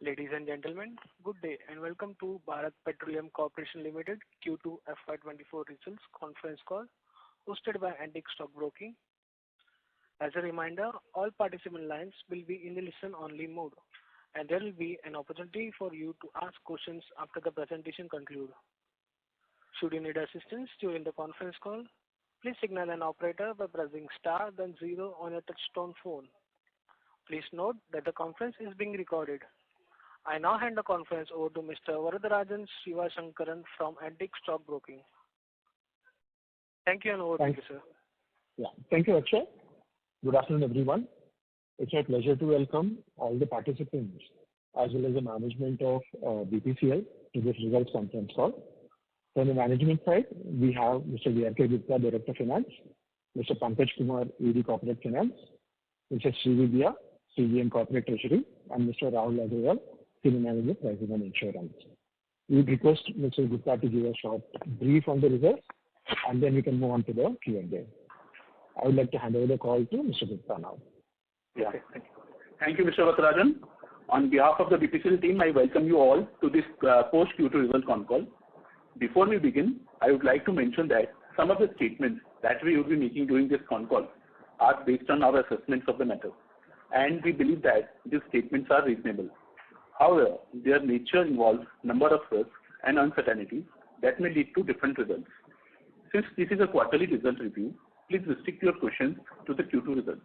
Ladies and gentlemen, good day and welcome to Bharat Petroleum Corporation Limited Q2 FY24 results conference call hosted by Antique Stock Broking. As a reminder, all participant lines will be in the listen-only mode, and there will be an opportunity for you to ask questions after the presentation concludes. Should you need assistance during the conference call, please signal an operator by pressing star then 0 on your touch-tone phone. Please note that the conference is being recorded. I now hand the conference over to Mr. Varadarajan Sivasankaran from Antique Stock Broking. Thank you and over to you, sir. Yeah, thank you, Akshay. Good afternoon, everyone. It's my pleasure to welcome all the participants as well as the management of BPCL to this results conference call. From the management side, we have Mr. V.R.K. Gupta, Director of Finance, Mr. Pankaj Kumar, ED Corporate Finance, Mr. Srividya, CGM Corporate Treasury, and Mr. Rahul Agrawal, Senior Manager, Pricing and Insurance. We would request Mr. Gupta to give a short brief on the results, and then we can move on to the Q&A. I would like to hand over the call to Mr. Gupta now. Yeah, thank you, Mr. Varadarajan. On behalf of the BPCL team, I welcome you all to this post-Q2 result con call. Before we begin, I would like to mention that some of the statements that we will be making during this con call are based on our assessments of the matter, and we believe that these statements are reasonable. However, their nature involves number of risks and uncertainties that may lead to different results. Since this is a quarterly result review, please restrict your questions to the Q2 results.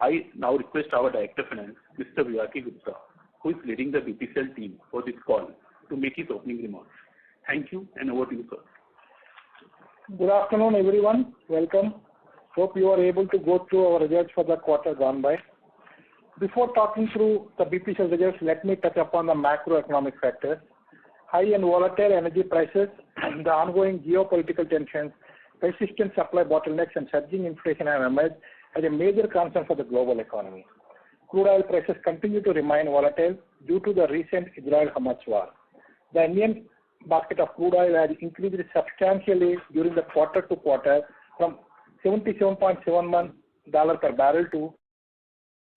I now request our Director of Finance, Mr. V.R.K. Gupta, who is leading the BPCL team for this call, to make his opening remarks. Thank you, and over to you, sir. Good afternoon, everyone. Welcome. Hope you are able to go through our results for the quarter gone by. Before talking through the BPCL results, let me touch upon the macroeconomic factors. High and volatile energy prices, the ongoing geopolitical tensions, persistent supply bottlenecks, and surging inflation have emerged as a major concern for the global economy. Crude oil prices continue to remain volatile due to the recent Israel-Hamas war. The Indian basket of crude oil has increased substantially during the quarter-to-quarter from $77.71 per barrel to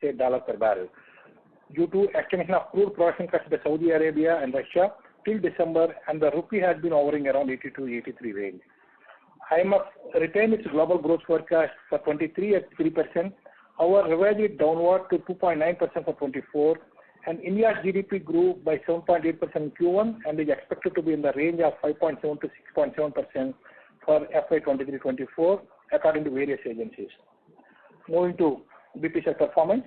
$8 per barrel due to extension of crude production cuts by Saudi Arabia and Russia till December, and the rupee has been hovering around 82-83 range. IMF retained its global growth forecast for 23 at 3%, however revised it downward to 2.9% for 24, and India's GDP grew by 7.8% in Q1 and is expected to be in the range of 5.7 to 6.7% for FY23-24 according to various agencies. Moving to BPCL performance,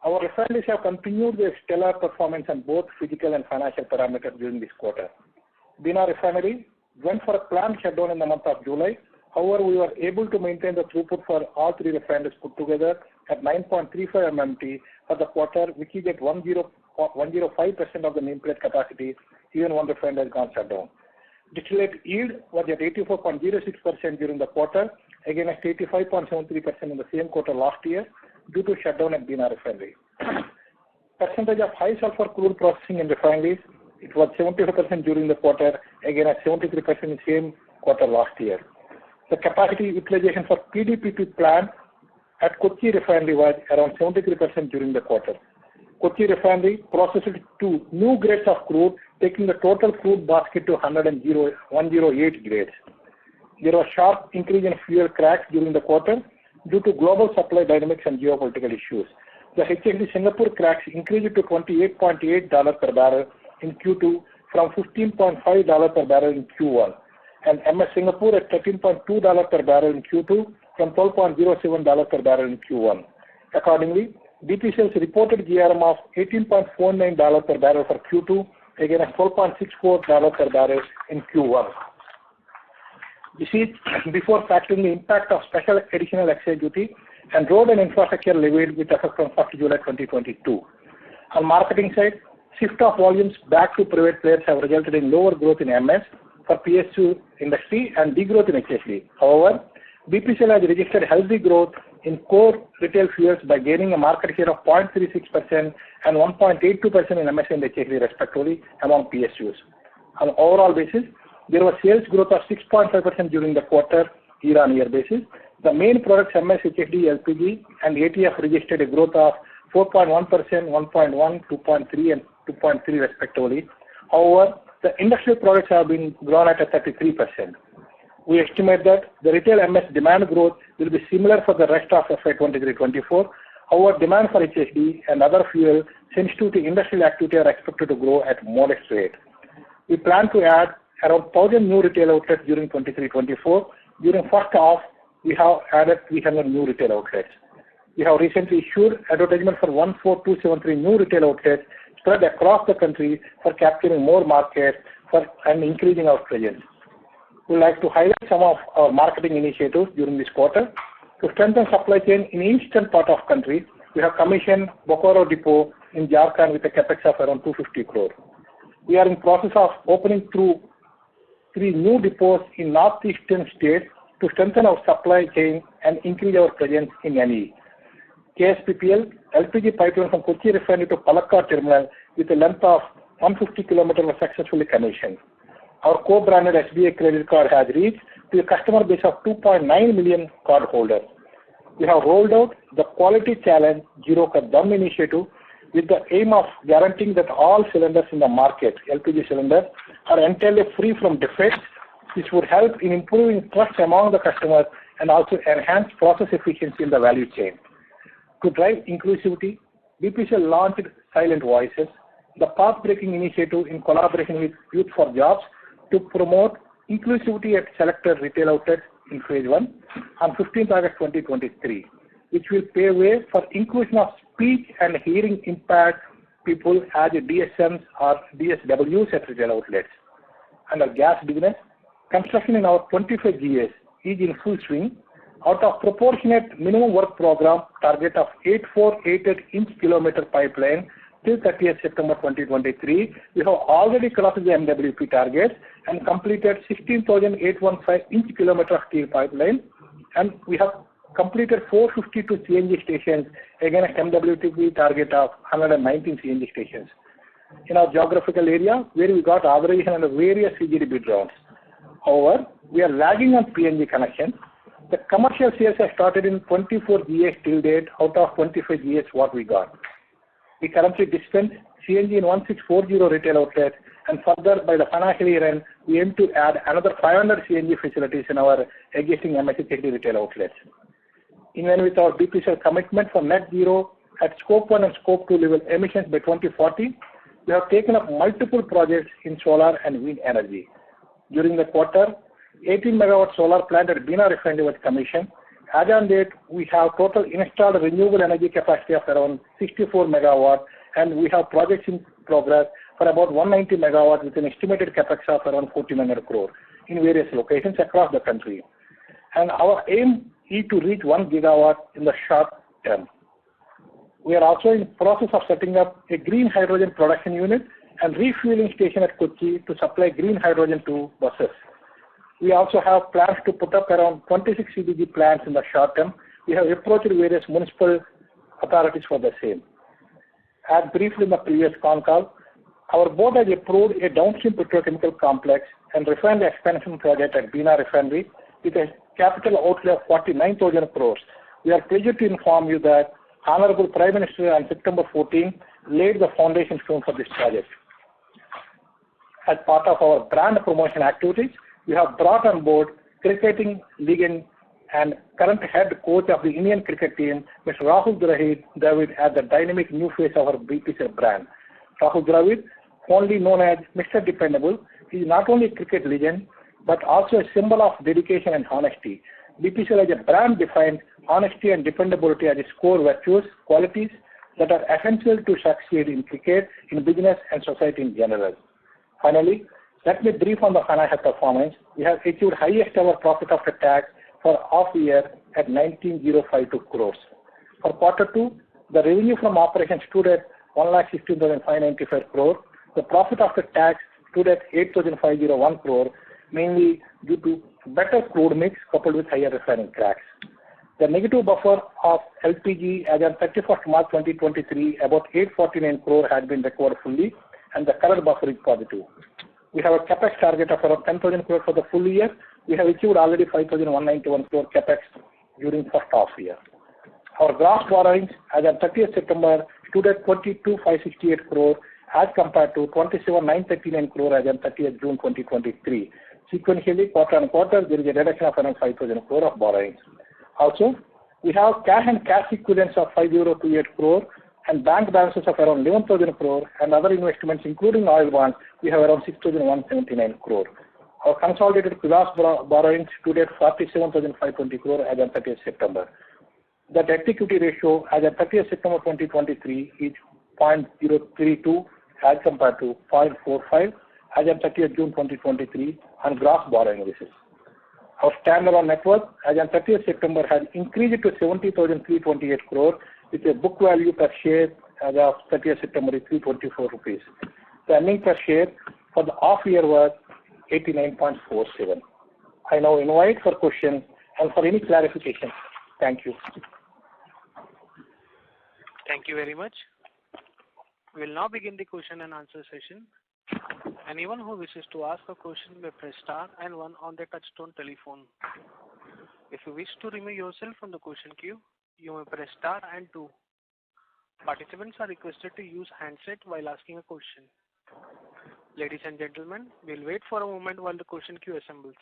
our refineries have continued their stellar performance on both physical and financial parameters during this quarter. Bina Refinery went for a planned shutdown in the month of July. However, we were able to maintain the throughput for all three refineries put together at 9.35 MMT for the quarter, which is at 105% of the nameplate capacity, even one refinery has gone shut down. Distillate yield was at 84.06% during the quarter, again at 85.73% in the same quarter last year, due to shutdown at Bina Refinery. Percentage of high sulfur crude processing in refineries, it was 75% during the quarter, again at 73% in the same quarter last year. The capacity utilization for PDPP plant at Kochi Refinery was around 73% during the quarter. Kochi Refinery processed 2 new grades of crude, taking the total crude basket to 108 grades. There was sharp increase in fuel cracks during the quarter due to global supply dynamics and geopolitical issues. The HSD Singapore cracks increased to $28.8 per barrel in Q2 from $15.5 per barrel in Q1, and MS Singapore at $13.2 per barrel in Q2 from $12.07 per barrel in Q1. Accordingly, BPCL's reported GRM of $18.49 per barrel for Q2, again at $12.64 per barrel in Q1. This is before factoring the impact of special additional excise duty and road and infrastructure levied with effect from 1st July 2022. On marketing side, shift of volumes back to private players have resulted in lower growth in MS for PSU industry and degrowth in HSD. However, BPCL has registered healthy growth in core retail fuels by gaining a market share of 0.36% and 1.82% in MS and HSD respectively among PSUs. On an overall basis, there was sales growth of 6.5% during the quarter year-on-year basis. The main products MS, HSD, LPG and ATF registered a growth of 4.1%, 1.1, 2.3 and 2.3 respectively. However, the industrial products have been grown at a 33%. We estimate that the retail MS demand growth will be similar for the rest of FY23-24. However, demand for HSD and other fuel sensitive to industrial activity are expected to grow at modest rate. We plan to add around 1,000 new retail outlets during 23-24. During first half, we have added 300 new retail outlets. We have recently issued advertisement for 14,273 new retail outlets spread across the country for capturing more markets and increasing our presence. We would like to highlight some of our marketing initiatives during this quarter. To strengthen supply chain in eastern part of country, we have commissioned Bokaro Depot in Jharkhand with a capex of around 250 crore. We are in process of opening 3 new depots in northeastern states to strengthen our supply chain and increase our presence in NE. KSPPL LPG pipeline from Kochi refinery to Palakkad terminal with a length of 150 km was successfully commissioned. Our co-branded SBI credit card has reached to a customer base of 2.9 million card holders. We have rolled out the Quality Challenge Zero Cut Dum initiative with the aim of guaranteeing that all cylinders in the market, LPG cylinders, are entirely free from defects, which would help in improving trust among the customers and also enhance process efficiency in the value chain. To drive inclusivity, BPCL launched Silent Voices, the path-breaking initiative in collaboration with Youth for Jobs to promote inclusivity at selected retail outlets in phase 1 on 15th August 2023, which will pave way for inclusion of speech and hearing impaired people as DSMs or DSWs at retail outlets. Under gas business, construction in our 25 GS is in full swing. Out of proportionate minimum work program target of 8488 inch kilometer pipeline till 30th September 2023, we have already crossed the MWP target and completed 16,815 inch kilometer of steel pipeline, and we have completed 452 CNG stations against MWP target of 119 CNG stations. In our geographical area, where we got authorization under various CGD bid rounds. However, we are lagging on PNG connection. The commercial sales have started in 24 GS till date out of 25 GS what we got. We currently dispense CNG in 1640 retail outlets, and further by the financial year end, we aim to add another 500 CNG facilities in our existing MSHD retail outlets. In line with our BPCL commitment for net zero at scope 1 and scope 2 level emissions by 2040, we have taken up multiple projects in solar and wind energy. During the quarter, 18 megawatt solar plant at Bina refinery was commissioned. As on date, we have total installed renewable energy capacity of around 64 megawatt, and we have projects in progress for about 190 megawatt with an estimated capex of around 1,400 crore in various locations across the country. And our aim is to reach 1 gigawatt in the short term. We are also in process of setting up a green hydrogen production unit and refueling station at Kochi to supply green hydrogen to buses. We also have plans to put up around 26 CBG plants in the short term. We have approached various municipal authorities for the same. As briefed in the previous Concall, our board has approved a downstream petrochemical complex and refinery expansion project at Bina refinery with a capital outlay of 49,000 crores. We are pleased to inform you that Honorable Prime Minister on September 14 laid the foundation stone for this project. As part of our brand promotion activities, we have brought on board cricketing legend and current head coach of the Indian cricket team, Mr. Rahul Dravid, as the dynamic new face of our BPCL brand. Rahul Dravid, fondly known as Mr. Dependable, is not only a cricket legend, but also a symbol of dedication and honesty. BPCL as a brand defined honesty and dependability as its core virtues, qualities that are essential to succeed in cricket, in business, and society in general. Finally, let me brief on the financial performance. We have achieved highest ever profit after tax for half year at 19,052 crores. For quarter 2, the revenue from operations stood at 1,16,595 crore. The profit after tax stood at 8,501 crore, mainly due to better crude mix coupled with higher refining cracks. The negative buffer of LPG as on 31st March 2023, about 849 crore has been recovered fully, and the current buffer is positive. We have a capex target of around 10,000 crore for the full year. We have achieved already 5,191 crore capex during first half year. Our gross borrowings as on 30th September stood at 22,568 crore as compared to 27,939 crore as on 30th June 2023. Sequentially, quarter on quarter, there is a reduction of around 5,000 crore of borrowings. Also, we have cash and cash equivalents of 5,028 crore and bank balances of around 11,000 crore and other investments including oil bonds, we have around 6,179 crore. Our consolidated gross borrowings stood at 47,520 crore as on 30th September. The debt equity ratio as of 30th September 2023 is 0.032 as compared to 0.45 as of 30th June 2023 on gross borrowing basis. Our standalone net worth as on 30th September has increased to 70,328 crore with a book value per share as of 30th September is 324 rupees. The earning per share for the half year was 89.47. I now invite for questions and for any clarification. Thank you. Thank you very much. We will now begin the question and answer session. Anyone who wishes to ask a question may press star and one on their touchtone telephone. If you wish to remove yourself from the question queue, you may press star and two. Participants are requested to use handset while asking a question. Ladies and gentlemen, we'll wait for a moment while the question queue assembles.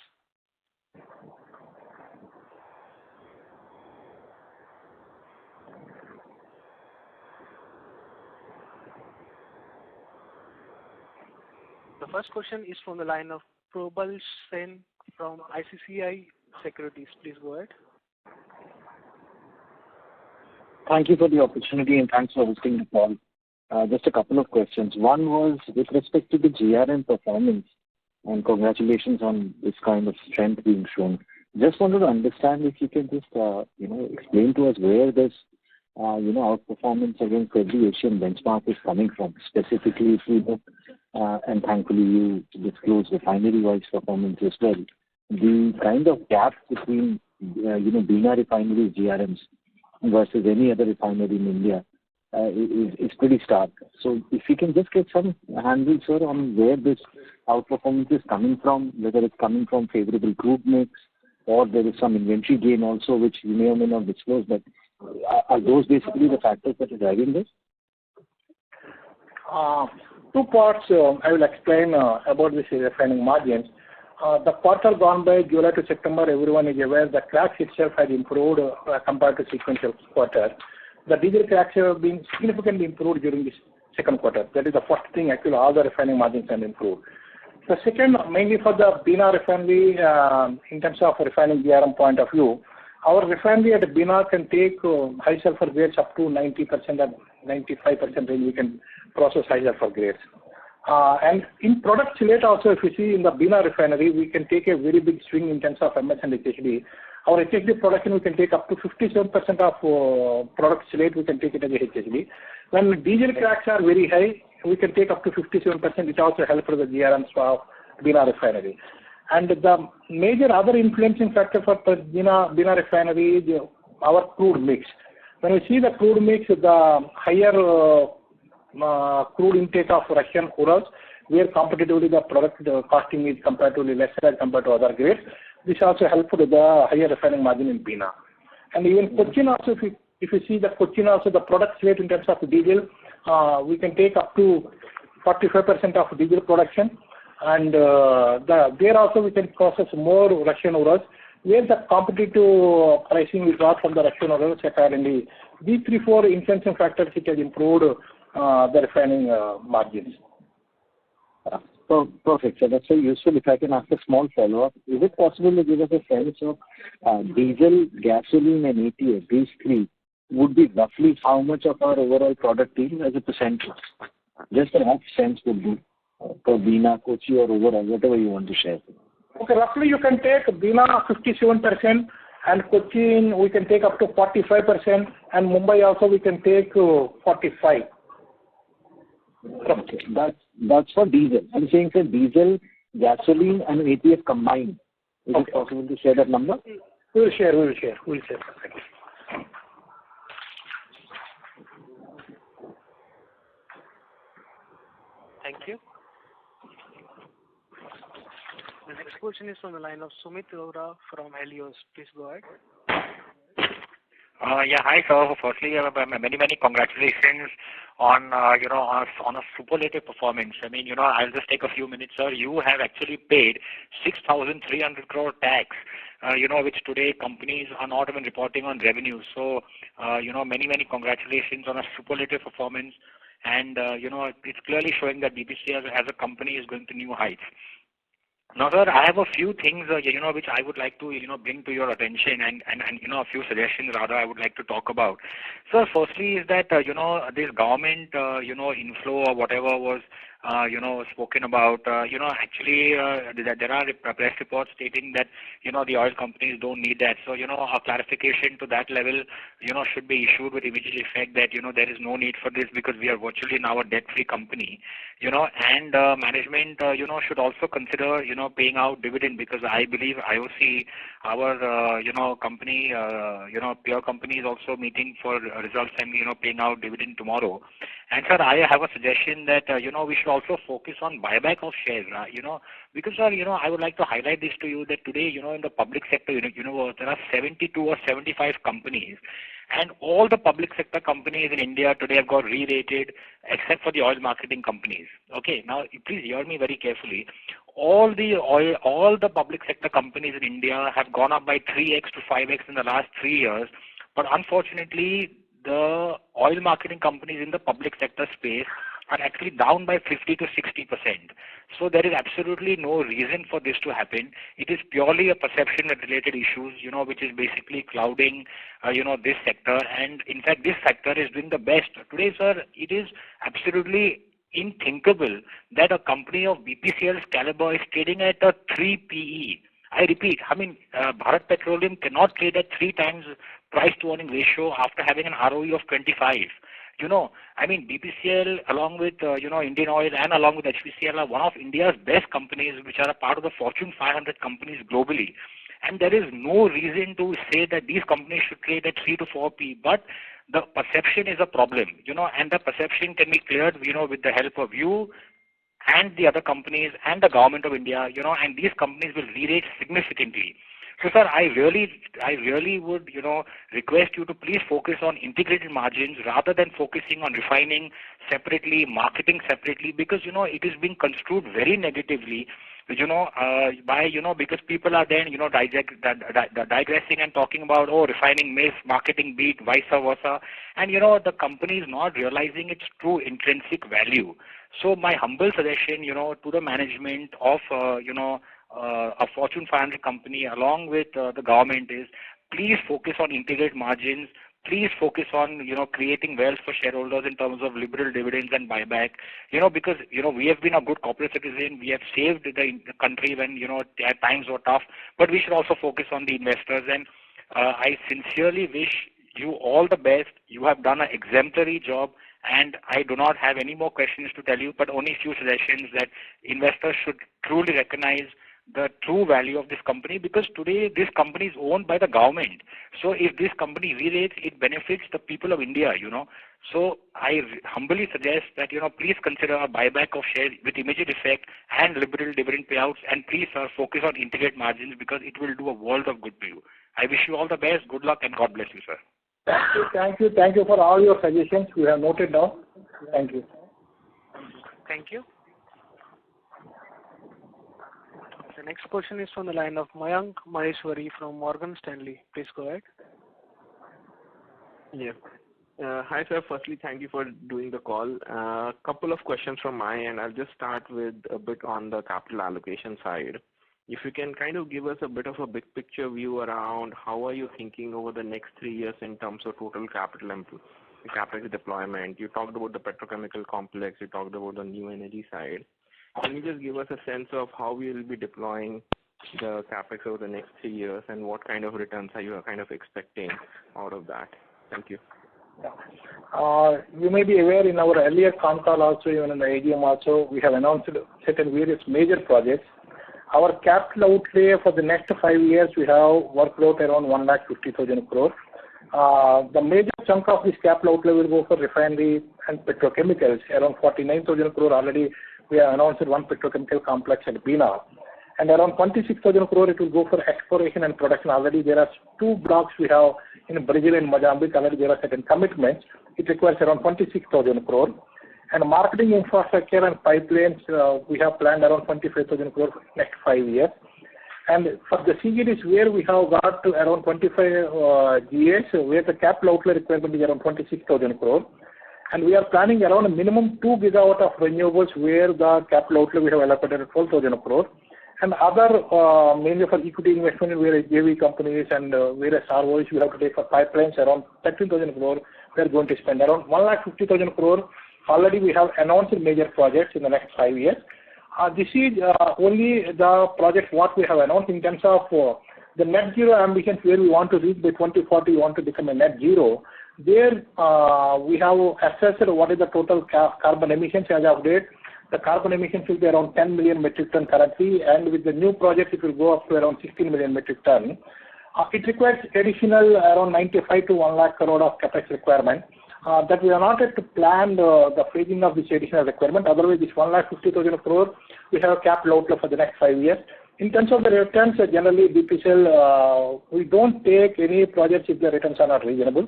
The first question is from the line of Probal Sen from ICICI Securities. Please go ahead. Thank you for the opportunity and thanks for hosting the call. Just a couple of questions. One was with respect to the GRM performance, and congratulations on this kind of strength being shown. Just wanted to understand if you can just explain to us where this outperformance against every Asian benchmark is coming from. Specifically, if you look, and thankfully you disclose refinery-wise performance as well. The kind of gap between Bina refinery GRMs versus any other refinery in India is pretty stark. So if you can just get some handle, sir, on where this outperformance is coming from, whether it's coming from favorable crude mix or there is some inventory gain also, which you may or may not disclose, but are those basically the factors that are driving this? Two parts I will explain about this refining margins. The quarter gone by, July to September, everyone is aware the cracks itself has improved compared to sequential quarter. The diesel cracks have been significantly improved during this second quarter. That is the first thing, actually all the refining margins have improved. The second, mainly for the Bina refinery, in terms of refining GRM point of view, our refinery at Bina can take high sulfur grades up to 90% and 95% range we can process high sulfur grades. And in product slate also, if you see in the Bina refinery, we can take a very big swing in terms of MS and HSD. Our HSD production, we can take up to 57% of product slate, we can take it as a HSD. When diesel cracks are very high, we can take up to 57%, which also helps for the GRMs of Bina refinery. And the major other influencing factor for Bina refinery is our crude mix. When we see the crude mix, the higher crude intake of Russian Urals, where competitively the product costing is comparatively lesser as compared to other grades. This also helps with the higher refining margin in Bina. And even Cochin also, if you see the Cochin also, the product slate in terms of diesel, we can take up to 45% of diesel production. And there also we can process more Russian Urals, where the competitive pricing we got from the Russian Urals apparently. These 3-4 influencing factors which has improved the refining margins. So perfect. So that's very useful. If I can ask a small follow-up, is it possible to give us a sense of diesel, gasoline, and ATF? These three would be roughly how much of our overall product is as a percentage? Just a rough sense would be for Bina, Kochi, or overall, whatever you want to share. Okay, roughly you can take Bina 57%, and Cochin we can take up to 45%, and Mumbai also we can take 45%. Okay, that's for diesel. I'm saying for diesel, gasoline, and ATF combined. Is it possible to share that number? We will share. Thank you. The next question is from the line of Sumit Arora from Helios. Please go ahead. Hi, sir. Firstly, many congratulations on on a superlative performance. I mean, I'll just take a few minutes, sir. You have actually paid 6,300 crore tax, which today companies are not even reporting on revenue. So, many congratulations on a superlative performance. And, it's clearly showing that BPCL as a company is going to new heights. Now, sir, I have a few things, which I would like to, bring to your attention and a few suggestions rather I would like to talk about. Sir, firstly is that, this government, inflow or whatever was, spoken about, actually, there are press reports stating that, the oil companies don't need that. So, a clarification to that level, should be issued with immediate effect that, there is no need for this because we are virtually now a debt-free company, and management, should also consider, paying out dividend because I believe IOC, our, company, peer company is also meeting for results and, paying out dividend tomorrow. And sir, I have a suggestion that, we should also focus on buyback of shares, because sir, I would like to highlight this to you that today, in the public sector universe, there are 72 or 75 companies. And all the public sector companies in India today have got re-rated except for the oil marketing companies. Okay, now please hear me very carefully. All the public sector companies in India have gone up by 3x to 5x in the last 3 years. But unfortunately, the oil marketing companies in the public sector space are actually down by 50 to 60%. So there is absolutely no reason for this to happen. It is purely a perception-related issues, which is basically clouding, this sector. And in fact, this sector is doing the best. Today, sir, it is absolutely unthinkable that a company of BPCL's caliber is trading at a 3 PE. I repeat, Bharat Petroleum cannot trade at 3 times price to earning ratio after having an ROE of 25. BPCL along with, Indian Oil and along with HPCL are one of India's best companies which are a part of the Fortune 500 companies globally. And there is no reason to say that these companies should trade at 3 to 4 P. But the perception is a problem, and the perception can be cleared, with the help of you and the other companies and the government of India, and these companies will re-rate significantly. So, sir, I really would, request you to please focus on integrated margins rather than focusing on refining separately, marketing separately, because, it is being construed very negatively, because people are then, digressing and talking about, refining miss, marketing beat, vice versa. And, the company is not realizing its true intrinsic value. So my humble suggestion, to the management of, a Fortune 500 company along with the government is please focus on integrated margins. Please focus on, creating wealth for shareholders in terms of liberal dividends and buyback, because, we have been a good corporate citizen. We have saved the country when, at times were tough, but we should also focus on the investors. And I sincerely wish you all the best. You have done an exemplary job. And I do not have any more questions to tell you, but only few suggestions that investors should truly recognize the true value of this company, because today this company is owned by the government. So if this company re-rates, it benefits the people of India, So I humbly suggest that, please consider a buyback of shares with immediate effect and liberal dividend payouts. And please, sir, focus on integrated margins because it will do a world of good to you. I wish you all the best. Good luck and God bless you, sir. Thank you for all your suggestions. We have noted down. Thank you. Thank you. The next question is from the line of Mayank Maheshwari from Morgan Stanley. Please go ahead. Yeah. Hi, sir. Firstly, thank you for doing the call. Couple of questions from my end. I'll just start with a bit on the capital allocation side. If you can kind of give us a bit of a big picture view around how are you thinking over the next 3 years in terms of total capital deployment. You talked about the petrochemical complex. You talked about the new energy side. Can you just give us a sense of how we will be deploying the capex over the next 3 years and what kind of returns are you kind of expecting out of that? Thank you. You may be aware in our earlier Concall also, even in the AGM also, we have announced certain various major projects. Our capital outlay for the next 5 years, we have worked out around 1,50,000 crore. The major chunk of this capital outlay will go for refinery and petrochemicals, around 49,000 crore already. We have announced one petrochemical complex at Bina. And around 26,000 crore it will go for exploration and production. Already there are 2 blocks we have in Brazil and Mozambique. Already there are certain commitments. it requires around 26,000 crore. And marketing infrastructure and pipelines, we have planned around 25,000 crore for next 5 years. And for the CGDs where we have got to around 25 GAs, where the capital outlay requirement is around 26,000 crore. And we are planning around a minimum 2 gigawatt of renewables where the capital outlay we have allocated at 12,000 crore. And other mainly for equity investment where JV companies and various ROIs we have to take for pipelines around 13,000 crore. We are going to spend around 150,000 crore. Already we have announced major projects in the next 5 years. This is only the projects what we have announced in terms of the net zero ambitions where we want to reach by 2040, we want to become a net zero. There we have assessed what is the total carbon emissions as of date. The carbon emissions will be around 10 million metric ton currently, and with the new project it will go up to around 16 million metric ton. It requires additional around 95 to 1 lakh crore of capex requirement. That we are not yet to plan the phasing of this additional requirement. Otherwise, this 1,50,000 crore we have a capital outlay for the next 5 years. In terms of the returns, generally BPCL we don't take any projects if the returns are not reasonable.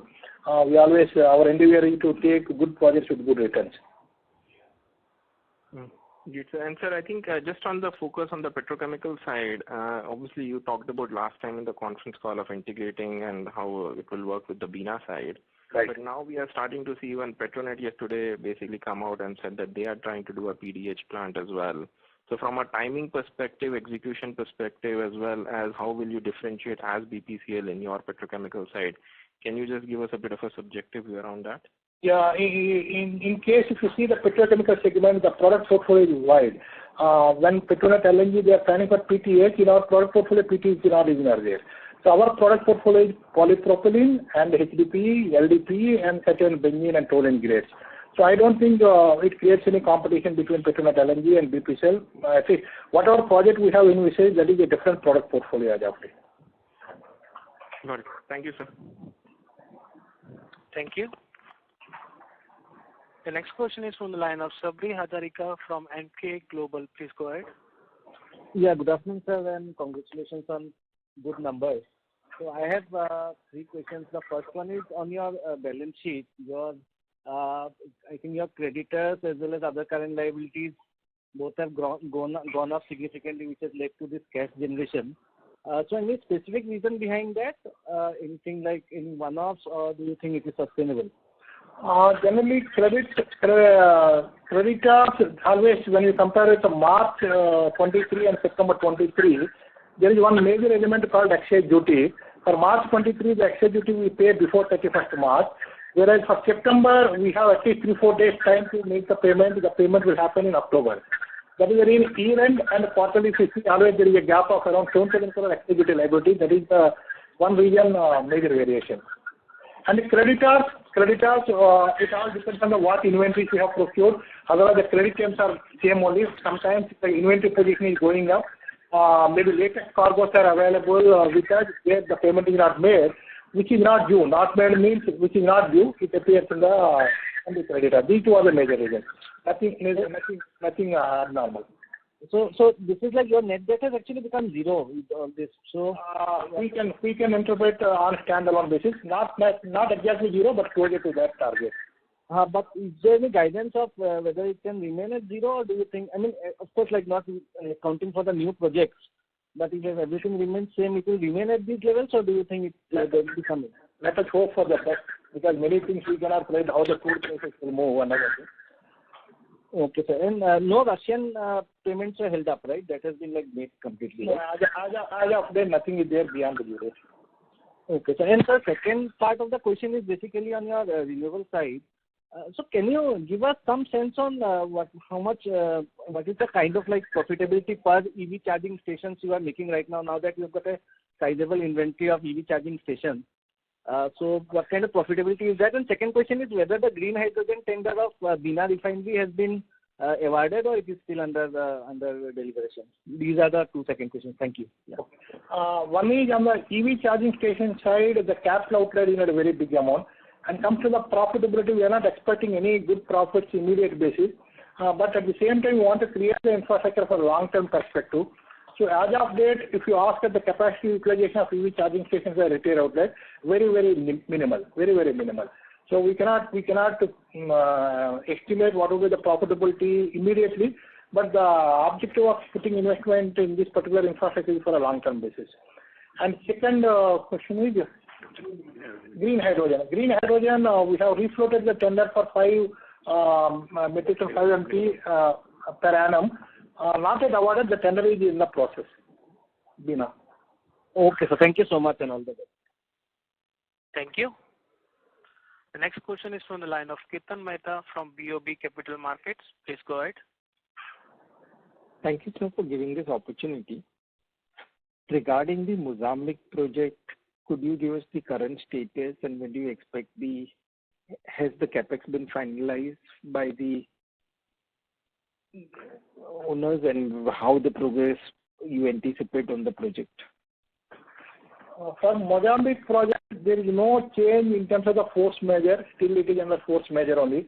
We always our endeavor is to take good projects with good returns. Good. And sir, I think just on the focus on the petrochemical side, obviously you talked about last time in the conference call of integrating and how it will work with the Bina side. Right. But now we are starting to see even Petronet yesterday basically come out and said that they are trying to do a PDH plant as well. So from a timing perspective, execution perspective, as well as how will you differentiate as BPCL in your petrochemical side, can you just give us a bit of a subjective view around that? Yeah, in case if you see the petrochemical segment, the product portfolio is wide. When Petronet LNG, they are planning for PTH, in our product portfolio, PTH is not even there. So our product portfolio is polypropylene and HDPE, LDPE, and certain benzene and toluene grades. So I don't think it creates any competition between Petronet LNG and BPCL. I think whatever project we have envisaged, that is a different product portfolio as of today. Got it. Thank you, sir. Thank you. The next question is from the line of Sabri Hazarika from MK Global. Please go ahead. Yeah, good afternoon, sir, and congratulations on good numbers. So I have 3 questions. The first one is on your balance sheet. Your, I think your creditors as well as other current liabilities both have gone up significantly, which has led to this cash generation. So any specific reason behind that? Anything like any one-offs, or do you think it is sustainable? Generally, creditors always, when you compare it to March 23 and September 23, there is one major element called excise duty. For March 23, the excise duty we paid before 31st March, whereas for September, we have at least 3-4 days time to make the payment. The payment will happen in October. That is very year-end and quarterly. If you see, always there is a gap of around 7,000 crore excise duty liability. That is one reason major variation. And the creditors, it all depends on what inventories we have procured. Otherwise, the credit terms are same only. Sometimes the inventory position is going up. Maybe latex cargoes are available with us where the payment is not made, which is not due. Not made means which is not due. It appears in the creditor. These two are the major reasons. Nothing abnormal. So this is like your net debt has actually become zero with all this. So we can interpret on standalone basis, not exactly zero, but closer to that target. But is there any guidance of whether it can remain at zero, or do you think? I mean, of course, like not accounting for the new projects, but if everything remains same, it will remain at these levels, or do you think it will be coming? Let us hope for the best, because many things we cannot predict how the crude prices will move and everything. Okay, sir. And no Russian payments are held up, right? That has been like made completely. Right? As of today, nothing is there beyond the duration. Okay, sir. And the second part of the question is basically on your renewable side. So can you give us some sense on what is the kind of like profitability per EV charging stations you are making right now? Now that you have got a sizable inventory of EV charging stations. So what kind of profitability is that? And second question is whether the green hydrogen tender of Bina refinery has been awarded, or it is still under deliberation. These are the 2 second questions. Thank you. Yeah. One is on the EV charging station side, the capital outlay is not a very big amount. And comes to the profitability, we are not expecting any good profits immediate basis. But at the same time, we want to create the infrastructure for long-term perspective. So as of date, if you ask at the capacity utilization of EV charging stations by retail outlet, very, very minimal, very, very minimal. So we cannot estimate what will be the profitability immediately, but the objective of putting investment in this particular infrastructure is for a long-term basis. And second question is green hydrogen. Green hydrogen, we have refloated the tender for 5 metric ton 5 MT per annum. Not yet awarded, the tender is in the process. Bina. Okay, so thank you so much and all the best. Thank you. The next question is from the line of Kirtan Mehta from BOB Capital Markets. Please go ahead. Thank you, sir, for giving this opportunity. Regarding the Mozambique project, could you give us the current status and when do you expect has the capex been finalized by the owners and how the progress you anticipate on the project? For Mozambique project, there is no change in terms of the force majeure. Still it is under force majeure only.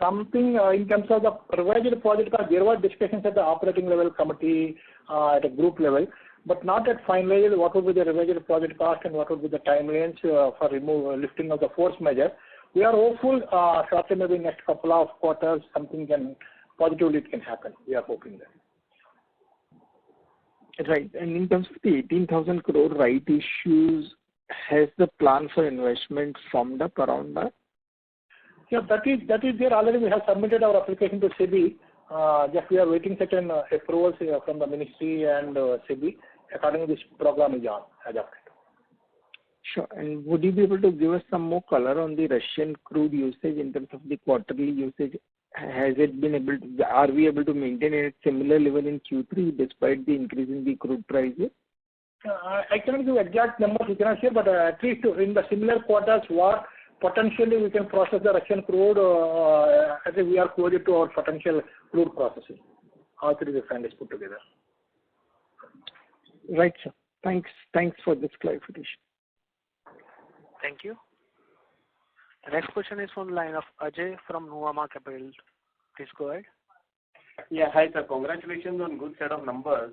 Something in terms of the revised project, there were discussions at the operating level committee at a group level, but not yet finalized what would be the revised project cost and what would be the timelines for lifting of the force majeure. We are hopeful shortly, maybe next couple of quarters, something positively can happen. We are hoping that. Right. And in terms of the 18,000 crore right issues, has the plan for investment formed up around that? Yeah, that is there already. We have submitted our application to SEBI. Just we are waiting certain approvals from the ministry and SEBI. Accordingly, this program is on as of now. Sure. And would you be able to give us some more color on the Russian crude usage in terms of the quarterly usage? Has it been able to, are we able to maintain it at similar level in Q3 despite the increase in the crude prices? I cannot give exact numbers, we cannot share, but at least in the similar quarters, what potentially we can process the Russian crude, I think we are closer to our potential crude processing. All three refineries put together. Right, sir. Thanks for this clarification. Thank you. The next question is from the line of Ajay from Nuvama Capital. Please go ahead. Yeah, hi sir. Congratulations on good set of numbers.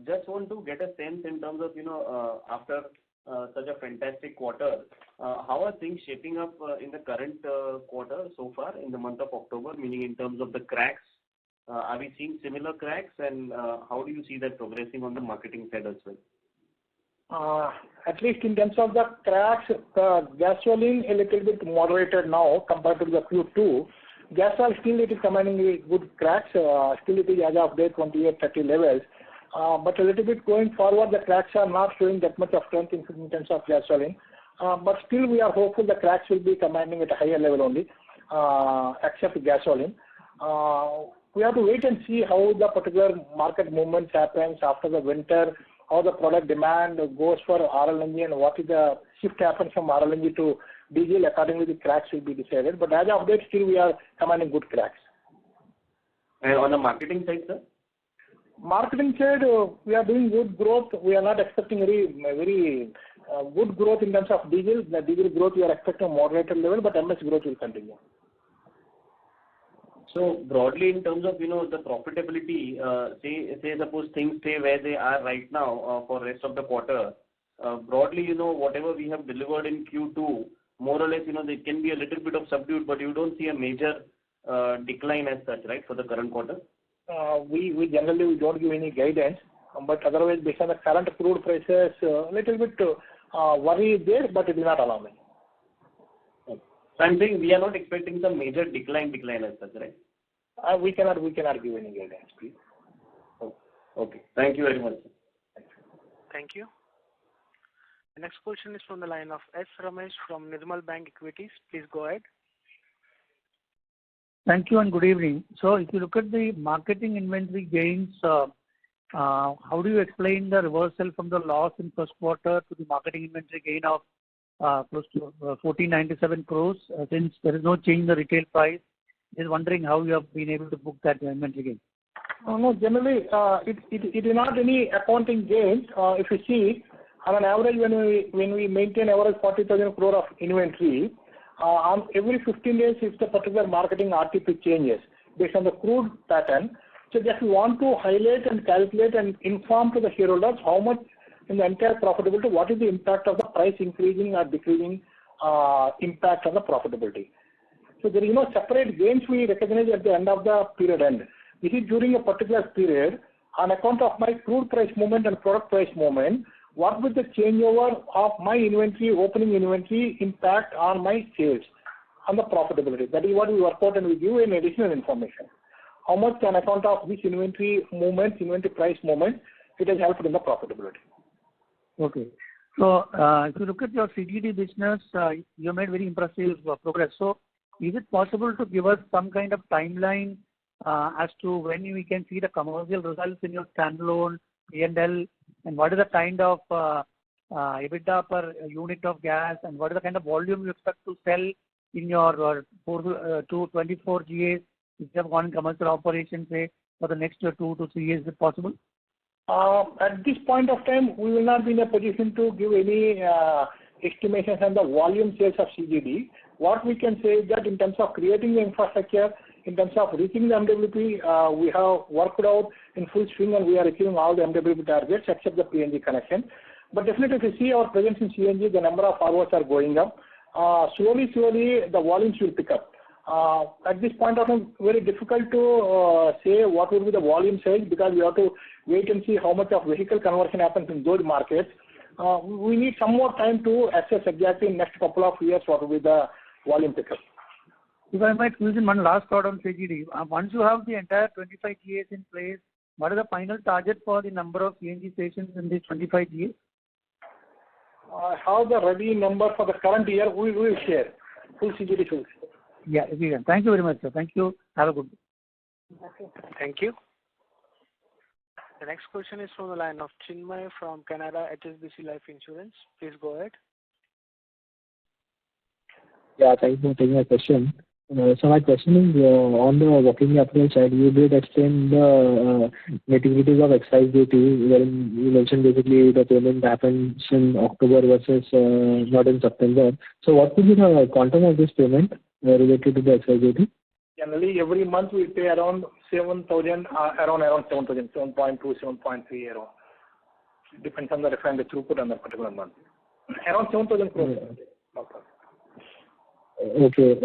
Just want to get a sense in terms of, after such a fantastic quarter, how are things shaping up in the current quarter so far in the month of October, meaning in terms of the cracks? Are we seeing similar cracks and how do you see that progressing on the marketing side as well? At least in terms of the cracks, gasoline a little bit moderated now compared to the Q2. Gas oil still it is commanding good cracks. Still it is as of day 28-30 levels. But a little bit going forward, the cracks are not showing that much of strength in terms of gasoline. But still we are hopeful the cracks will be commanding at a higher level only, except gasoline. We have to wait and see how the particular market movements happens after the winter, how the product demand goes for RLNG and what is the shift happens from RLNG to diesel. Accordingly, the cracks will be decided. But as of date, still we are commanding good cracks. And on the marketing side, sir? Marketing side, we are doing good growth. We are not expecting very good growth in terms of diesel. The diesel growth we are expecting a moderated level, but MS growth will continue. So broadly, in terms of the profitability, say suppose things stay where they are right now for rest of the quarter. Broadly, whatever we have delivered in Q2, more or less, there can be a little bit of subdued, but you don't see a major decline as such, right, for the current quarter? We generally don't give any guidance, but otherwise, based on the current crude prices, a little bit worry is there, but it is not alarming. Okay. So I'm saying we are not expecting some major decline as such, right? We cannot give any guidance, please. Okay. Thank you very much. Thank you. The next question is from the line of S. Ramesh from Nirmal Bang Equities. Please go ahead. Thank you and good evening. So if you look at the marketing inventory gains, how do you explain the reversal from the loss in first quarter to the marketing inventory gain of close to 1497 crores since there is no change in the retail price? Just wondering how you have been able to book that inventory gain. No, generally it is not any accounting gain. If you see, on an average when we maintain average 40,000 crore of inventory, on every 15 days if the particular marketing RTP changes based on the crude pattern. So just we want to highlight and calculate and inform to the shareholders how much in the entire profitability, what is the impact of the price increasing or decreasing impact on the profitability. So there is no separate gains we recognize at the end of the period end. This is during a particular period on account of my crude price movement and product price movement. What will the changeover of my inventory, opening inventory impact on my sales, on the profitability? That is what we work out and we give an additional information. How much on account of this inventory movement, inventory price movement, it has helped in the profitability. Okay. So if you look at your CGD business, you made very impressive progress. So is it possible to give us some kind of timeline as to when we can see the commercial results in your standalone P&L, and what is the kind of EBITDA per unit of gas, and what is the kind of volume you expect to sell in your 224 GAs if you have gone in commercial operations, say, for the next 2 to 3 years? Is it possible? At this point of time, we will not be in a position to give any estimations on the volume sales of CGD. What we can say is that in terms of creating the infrastructure, in terms of reaching the MWP, we have worked out in full swing and we are achieving all the MWP targets except the PNG connection. But definitely if you see our presence in CNG, the number of hours are going up. Slowly, the volumes will pick up. At this point of time, very difficult to say what will be the volume sales because we have to wait and see how much of vehicle conversion happens in those markets. We need some more time to assess exactly in next couple of years what will be the volume pickup. If I might squeeze in one last thought on CGD, once you have the entire 25 GAs in place, what is the final target for the number of CNG stations in these 25 GAs? How the ready number for the current year, we will share. Full CGD full. Yeah, if you can. Thank you very much, sir. Thank you. Have a good day. Thank you. The next question is from the line of Chinmay from Canada HSBC Life Insurance. Please go ahead. Yeah, thank you for taking my question. So my question is on the working capital side, you did explain the nitty-gritties of excise duty, wherein you mentioned basically the payment happens in October versus not in September. So what would be the quantum of this payment related to the excise duty? Generally, every month we pay around 7,000, around 7,000, 7.2, 7.3, around. Depends on the refinery throughput on the particular month. Around 7,000 crores. Okay.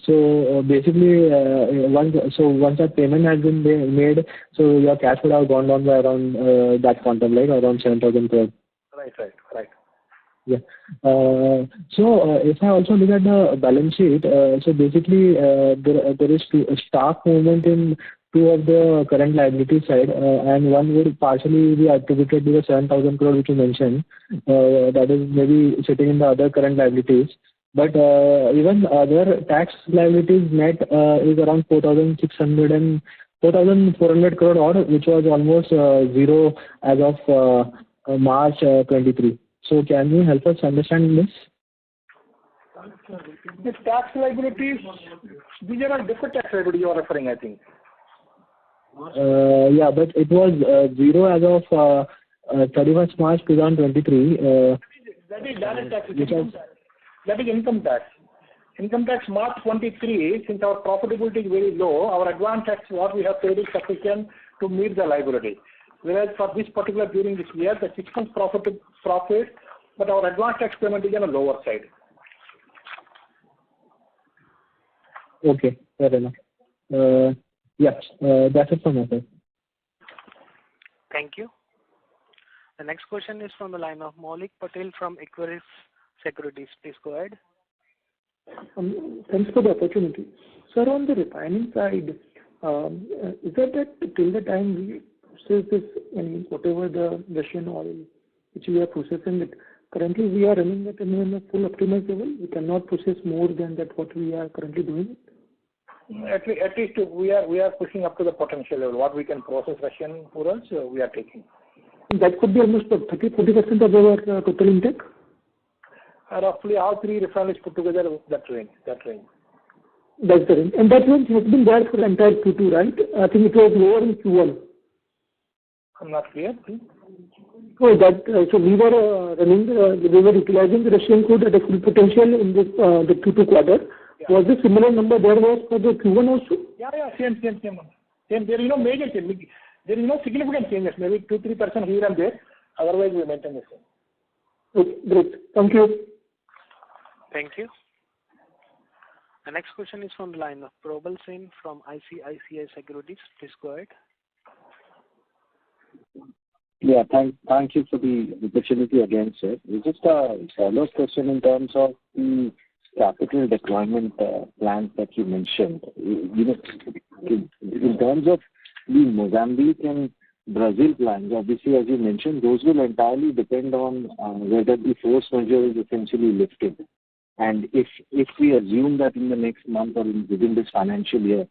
So basically, once that payment has been made, so your cash would have gone down by around that quantum, like around 7,000 crores. Right. Yeah. So if I also look at the balance sheet, so basically there is stock movement in two of the current liability side, and one would partially be attributed to the 7,000 crore which you mentioned, that is maybe sitting in the other current liabilities. But even other tax liabilities net is around 4,400 crore odd, which was almost zero as of March 23. So can you help us understand this? The tax liabilities, these are different tax liabilities you are referring, I think. Yeah, but it was zero as of 31st March 2023. That is direct tax. That is income tax. Income tax March 23, since our profitability is very low, our advance tax what we have paid is sufficient to meet the liability. Whereas for this particular during this year, the 6 months profit, but our advance tax payment is on a lower side. Okay, fair enough. Yes, that's it from my side. Thank you. The next question is from the line of Maulik Patel from Equirus Securities. Please go ahead. Thanks for the opportunity. Sir, on the refining side, is that till the time we process this, whatever the Russian oil which we are processing it, currently we are running at a full optimized level? We cannot process more than that what we are currently doing? At least we are pushing up to the potential level. What we can process Russian crude, we are taking. That could be almost 30-40% of our total intake? Roughly all three refineries put together, that range. That's the range. And that range has been there for the entire Q2, right? I think it was lower in Q1. I'm not clear, please. So we were utilizing the Russian crude at a full potential in this the Q2 quarter. Yeah. Was the similar number there was for the Q1 also? Yeah, same. There is no major change. There is no significant changes. Maybe 2-3% here and there. Otherwise, we maintain the same. Okay, great. Thank you. Thank you. The next question is from the line of Probal Sen from ICICI Securities. Please go ahead. Yeah, thank you for the opportunity again, sir. It's just a follow-up question in terms of the capital deployment plans that you mentioned. In terms of the Mozambique and Brazil plans, obviously, as you mentioned, those will entirely depend on whether the force majeure is essentially lifted. And if we assume that in the next month or within this financial year,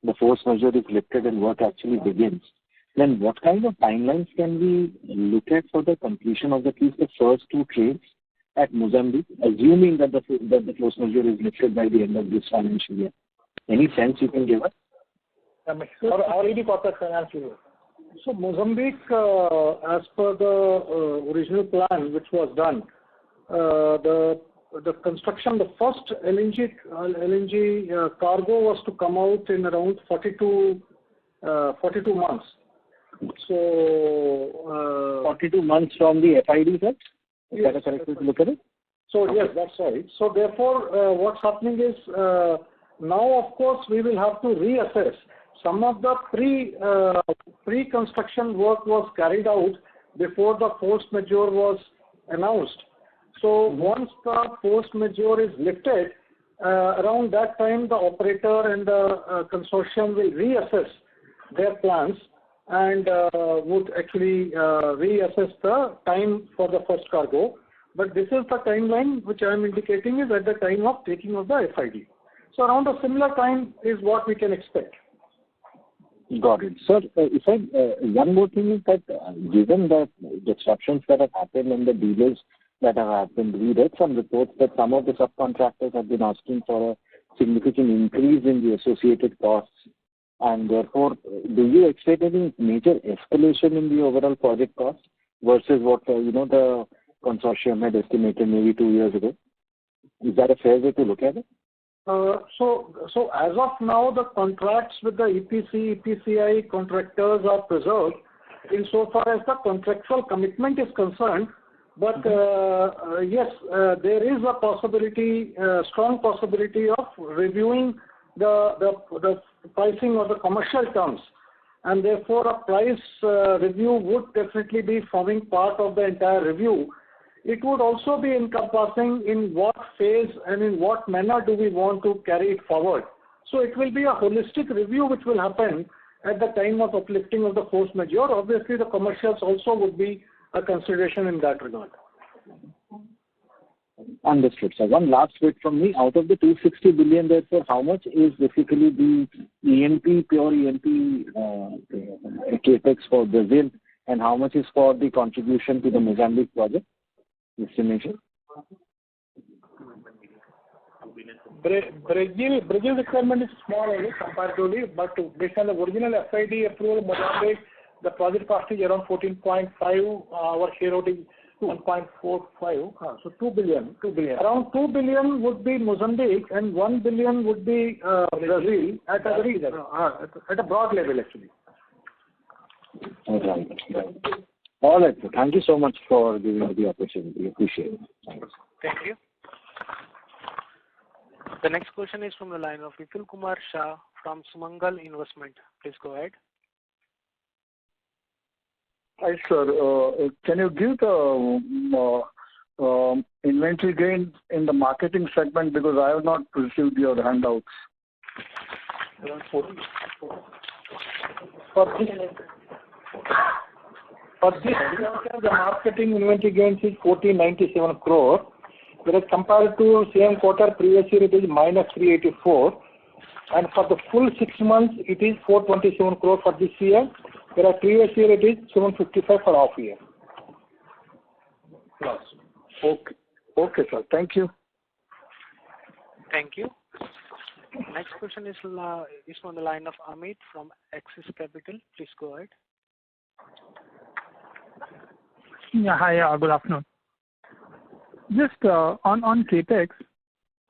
the force majeure is lifted and work actually begins, then what kind of timelines can we look at for the completion of at least the first two trades at Mozambique, assuming that the force majeure is lifted by the end of this financial year? Any sense you can give us? Already got that financial year. So Mozambique, as per the original plan which was done, the construction, the first LNG cargo was to come out in around 42 months. So 42 months from the FID, sir? Is yes, that a correct way to look at it? So yes, that's right. So therefore, what's happening is now, of course, we will have to reassess. Some of the pre-construction work was carried out before the force majeure was announced. So once the force majeure is lifted, around that time the operator and the consortium will reassess their plans and would actually reassess the time for the first cargo. But this is the timeline which I am indicating is at the time of taking of the FID. So around a similar time is what we can expect. Got it. Sir, one more thing is that given the disruptions that have happened and the delays that have happened, we read some reports that some of the subcontractors have been asking for a significant increase in the associated costs. And therefore, do you expect any major escalation in the overall project cost versus what the consortium had estimated maybe 2 years ago? Is that a fair way to look at it? So as of now, the contracts with the EPC, EPCI contractors are preserved insofar as the contractual commitment is concerned. But yes, there is a possibility, strong possibility of reviewing the pricing or the commercial terms, and therefore a price review would definitely be forming part of the entire review. It would also be encompassing in what phase and in what manner do we want to carry it forward. So it will be a holistic review which will happen at the time of uplifting of the force majeure. Obviously, the commercials also would be a consideration in that regard. Understood. So one last bit from me. Out of the 260 billion, therefore, how much is basically the pure E&P capex for Brazil, and how much is for the contribution to the Mozambique project? Estimation. Brazil requirement is small only comparatively, but based on the original FID approval, Mozambique, the project cost is around 14.5. Our shareholding 1.45. So 2 billion. Around 2 billion would be Mozambique, and 1 billion would be Brazil at a broad level actually. All right. So thank you so much for giving me the opportunity. Appreciate it. Thanks. Thank you. The next question is from the line of Vipul Kumar Shah from Sumangal Investment. Please go ahead. Hi, sir. Can you give the inventory gain in the marketing segment, because I have not received your handouts? For this year, the marketing inventory gains is 1497 crore, whereas compared to same quarter previous year it is minus 384, and for the full 6 months it is 427 crore for this year, whereas previous year it is 755 for half year. Yes. Okay, sir. Thank you. Thank you. Next question is from the line of Amit from Axis Capital. Please go ahead. Yeah, hi, good afternoon. Just on capex,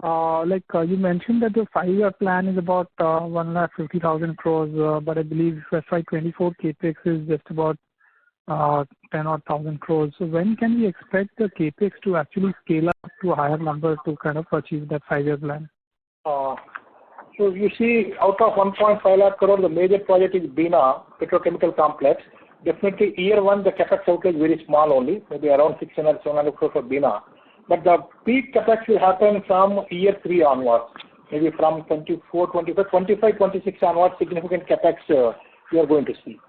you mentioned that the 5-year plan is about 1,50,000 crores, but I believe FY24 capex is just about 10,000 crores. So when can we expect the capex to actually scale up to a higher number to kind of achieve that 5-year plan? So you see, out of 1.5 lakh crore, the major project is Bina Petrochemical Complex. Definitely year one, the capex outlay is very small only, maybe around 600-700 crore for Bina. But the peak capex will happen from year 3 onwards, maybe from 24, 25, 25, 26 onwards, significant capex you are going to see.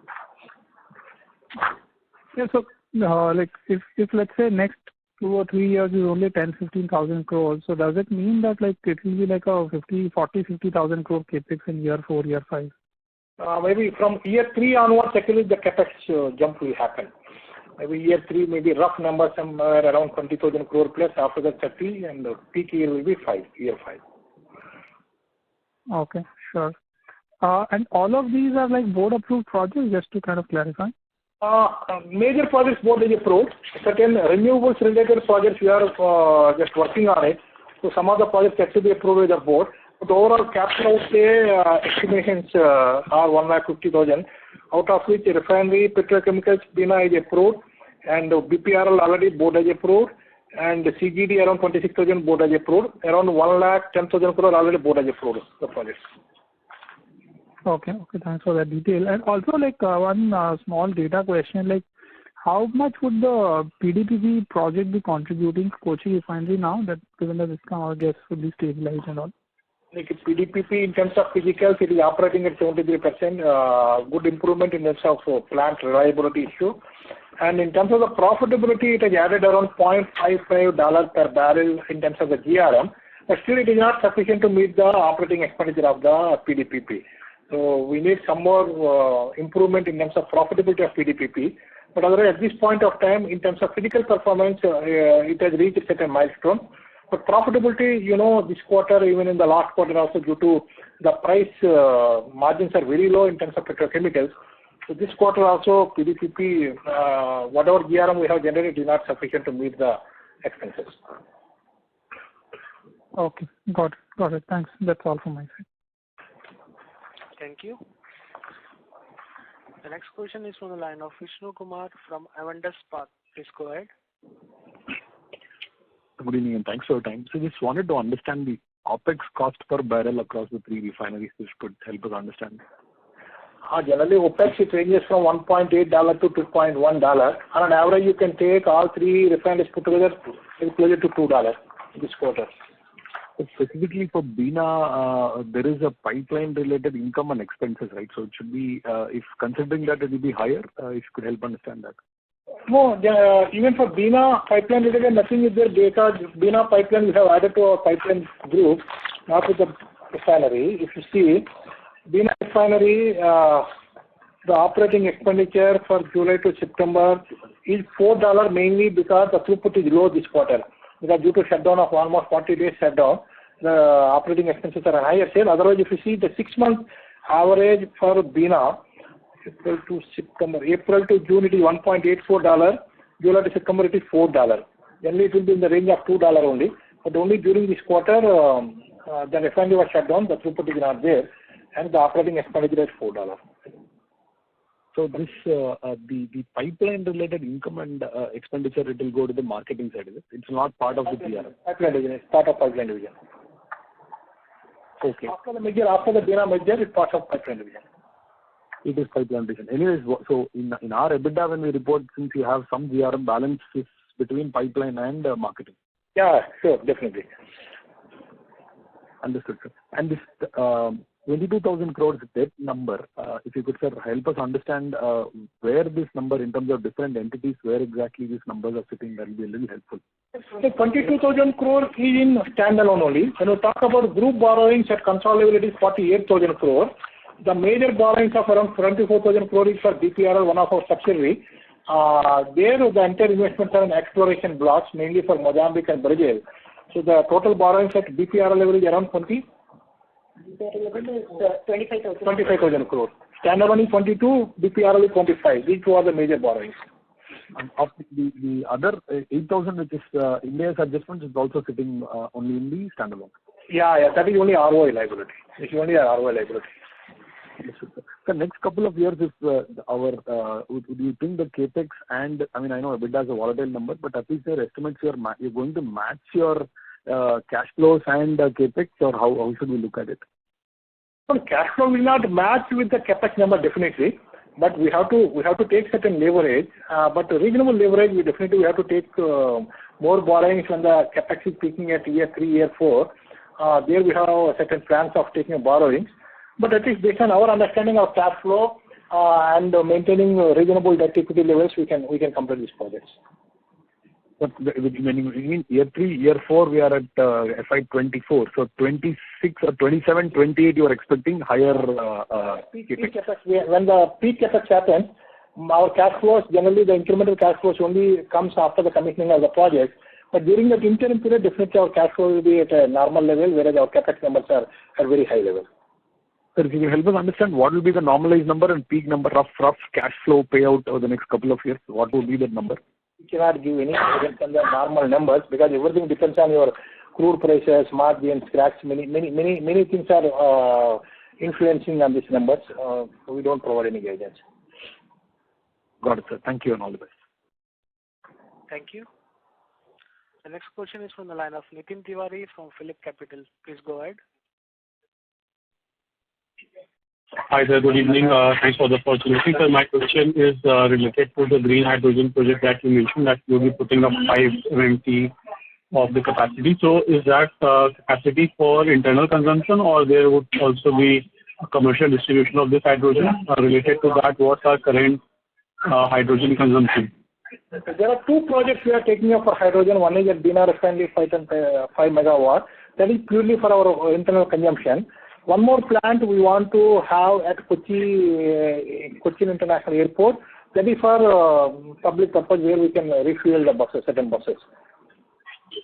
Yeah, so like if let's say next 2 or 3 years is only 10,000-15,000 crores, so does it mean that like it will be like a 50,000 crore capex in year 4, year 5? Maybe from year 3 onwards, actually the capex jump will happen. Maybe year 3, maybe rough number somewhere around 20,000 crore plus. After that 30, and the peak year will be year 5. Okay, sure. And all of these are like board approved projects, just to kind of clarify. Major projects board is approved. Certain renewables related projects we are just working on it. So some of the projects have to be approved with the board. But overall capital outlay estimations are 1,50,000, out of which refinery, petrochemicals, Bina is approved, and BPRL already board has approved, and CGD around 26,000 board has approved, around 1,10,000 crore already board has approved the projects. Okay, thanks for that detail. And also like one small data question, like how much would the PDPP project be contributing to Kochi refinery now that given the discount or gas would be stabilized and all? Like PDPP in terms of physicals, it is operating at 73%, good improvement in terms of plant reliability issue. And in terms of the profitability, it has added around $0.55 per barrel in terms of the GRM, but still it is not sufficient to meet the operating expenditure of the PDPP. So we need some more improvement in terms of profitability of PDPP. But otherwise, at this point of time, in terms of physical performance, it has reached a certain milestone. But profitability, this quarter, even in the last quarter also, due to the price margins are very low in terms of petrochemicals. So this quarter also, PDPP, whatever GRM we have generated is not sufficient to meet the expenses. Okay, got it. Thanks. That's all from my side. Thank you. The next question is from the line of Vishnu Kumar from Avendus Spark. Please go ahead. Good evening and thanks for your time. So just wanted to understand the OPEX cost per barrel across the 3 refineries. This could help us understand. Generally, OPEX it ranges from $1.8 to $2.1. On an average, you can take all 3 refineries put together, it's closer to $2 this quarter. Specifically for Bina, there is a pipeline-related income and expenses, right? So it should be, if considering that, it will be higher. If you could help understand that. No, even for Bina pipeline related, nothing is there because Bina pipeline we have added to our pipeline group, not with the refinery. If you see, Bina refinery, the operating expenditure for July to September is $4 mainly because the throughput is low this quarter. Because due to shutdown of almost 40 days shutdown, the operating expenses are a higher sale. Otherwise, if you see the 6-month average for Bina, April to June it is $1.84, July to September it is $4. Generally it will be in the range of $2 only. But only during this quarter, the refinery was shut down, the throughput is not there, and the operating expenditure is $4. So this the pipeline related income and expenditure, it will go to the marketing side, is it? It's not part of the PRM. Pipeline division, it's part of pipeline division. Okay. After the Bina merger, it's part of pipeline division. It is pipeline division. Anyways, so in our EBITDA when we report, since you have some GRM balance between pipeline and marketing. Yeah, sure, definitely. Understood, sir. And this 22,000 crores debt number, if you could, sir, help us understand where this number in terms of different entities, where exactly these numbers are sitting, that will be a little helpful. So 22,000 crore is in standalone only. When we talk about group borrowings at consolidated, it is 48,000 crore. The major borrowings of around 24,000 crore is for BPRL, one of our subsidiary. There, the entire investments are in exploration blocks, mainly for Mozambique and Brazil. So the total borrowings at BPRL level is around 25,000 crore. Standalone is 22, BPRL is 25. These two are the major borrowings. Of the other 8,000, which is India's adjustment, is also sitting only in the standalone. Yeah, that is only ROI liability. It's only a ROI liability. the next couple of years, if would you think the capex and I mean I know EBITDA is a volatile number, but at least your estimates you're going to match your cash flows and capex, or how should we look at it? Well, cash flow will not match with the capex number definitely, but we have to take certain leverage. But reasonable leverage, we definitely have to take more borrowings when the capex is peaking at year 3, year 4. There we have certain plans of taking borrowings. But at least based on our understanding of cash flow and maintaining reasonable debt equity levels, we can complete these projects. But when you mean year 3, year 4, we are at FY24. So 26 or 27, 28, you are expecting higher peak capex. When the peak capex happens, our cash flows, generally the incremental cash flows only comes after the commissioning of the project. But during that interim period, definitely our cash flow will be at a normal level, whereas our capex numbers are very high level. Sir, can you help us understand what will be the normalized number and peak number of rough cash flow payout over the next couple of years? What would be that number? We cannot give any guidance on the normal numbers because everything depends on your crude prices, margins, cracks. Many things are influencing on these numbers. We don't provide any guidance. Got it, sir. Thank you and all the best. Thank you. The next question is from the line of Nitin Tiwari from Phillip Capital. Please go ahead. Hi there, good evening. Thanks for the opportunity. Sir, my question is related to the green hydrogen project that you mentioned that you'll be putting up 5 MMT of the capacity. So is that capacity for internal consumption or there would also be a commercial distribution of this hydrogen? Related to that, what's our current hydrogen consumption? There are 2 projects we are taking up for hydrogen. One is at Bina Refinery 5 megawatt. That is purely for our internal consumption. One more plant we want to have at Cochin International Airport. That is for public purpose where we can refuel the buses, certain buses.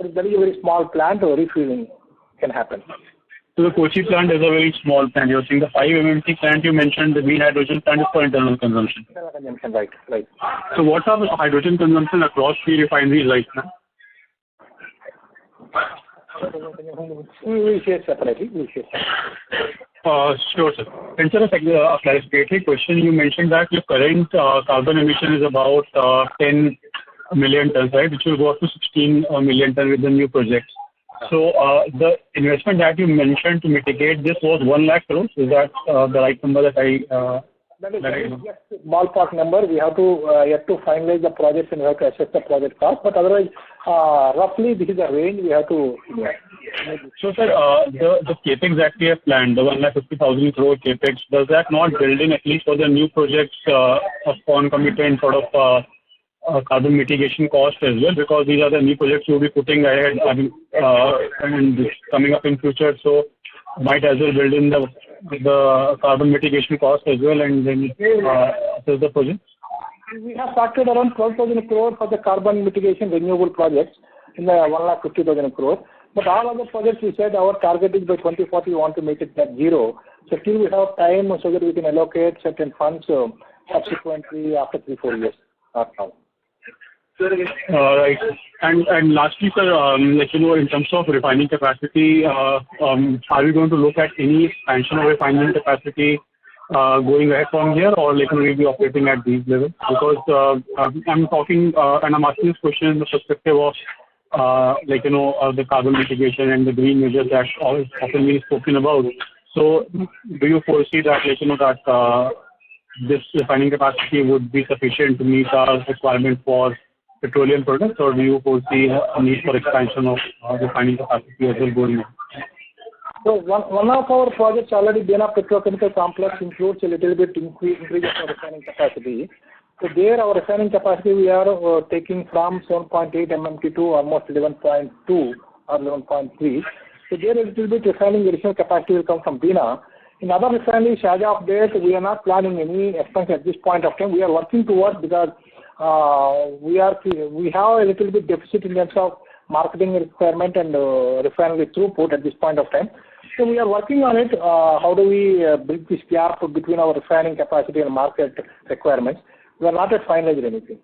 That is a very small plant where refueling can happen. So the Kochi plant is a very small plant. You're saying the 5 MMT plant you mentioned, the green hydrogen plant is for internal consumption. Internal consumption, right. So what's our hydrogen consumption across 3 refineries right now? We will share separately. Sure, sir. And sir, a clarificatory question. You mentioned that your current carbon emission is about 10 million tons, right? Which will go up to 16 million tons with the new projects. So the investment that you mentioned to mitigate this was 1 lakh crores. Is that the right number that that is just ballpark number. We have to yet to finalize the projects and we have to assess the project cost. But otherwise, roughly this is the range we have to. So sir, the capex that we have planned, the 1,50,000 crore capex, does that not build in at least for the new projects a concomitant sort of carbon mitigation cost as well? Because these are the new projects you'll be putting ahead and coming up in future. So might as well build in the carbon mitigation cost as well and then assess the project. We have factored around 12,000 crore for the carbon mitigation renewable projects in the 1,50,000 crore. But all other projects we said our target is by 2040 we want to make it net zero. So still we have time so that we can allocate certain funds subsequently after 3-4 years. Not now. Right. And lastly, sir, in terms of refining capacity, are we going to look at any expansion of refining capacity going ahead from here, or will we be operating at these levels? Because I'm talking and I'm asking this question in the perspective of the carbon mitigation and the green measures that often being spoken about. So do you foresee that that this refining capacity would be sufficient to meet our requirement for petroleum products, or do you foresee a need for expansion of refining capacity as well going on? So one of our projects already been a petrochemical complex includes a little bit increase of refining capacity. So there our refining capacity we are taking from 7.8 MMT to almost 11.2 or 11.3. So there a little bit refining additional capacity will come from Bina. In other refineries, as of date, we are not planning any expansion at this point of time. We are working towards because we have a little bit deficit in terms of marketing requirement and refinery throughput at this point of time. So we are working on it. How do we bridge this gap between our refining capacity and market requirements? We are not yet finalized anything.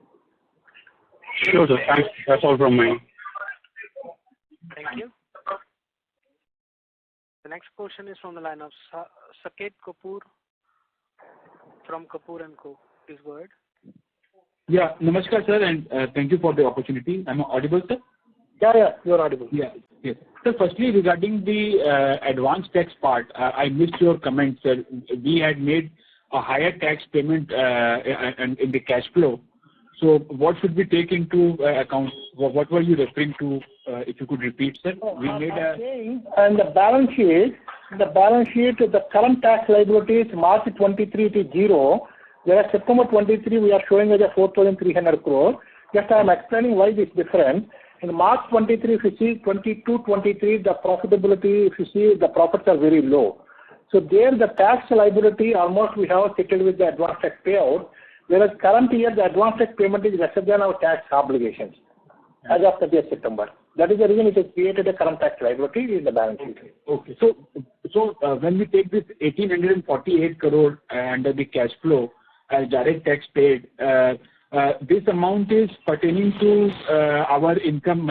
Sure, sir. Thanks. That's all from me. Thank you. The next question is from the line of Saket Kapoor from Kapoor & Co. Please go ahead. Yeah. Namaskar, sir, and thank you for the opportunity. Am I audible, sir? Yeah, you're audible. Yeah. Yes. So firstly, regarding the advanced tax part, I missed your comment, sir. We had made a higher tax payment in the cash flow. So what should we take into account? What were you referring to? If you could repeat, sir. We made and the balance sheet, the current tax liabilities March 23 to 0, whereas September 23 we are showing as a 4,300 crore. Just I am explaining why this difference. In March 23, if you see 22-23, the profitability, if you see the profits are very low. So there the tax liability almost we have settled with the advance tax payout, whereas current year the advance tax payment is lesser than our tax obligations as of 30th September. That is the reason it has created a current tax liability in the balance sheet. Okay. So when we take this 1,848 crore under the cash flow as direct tax paid, this amount is pertaining to our income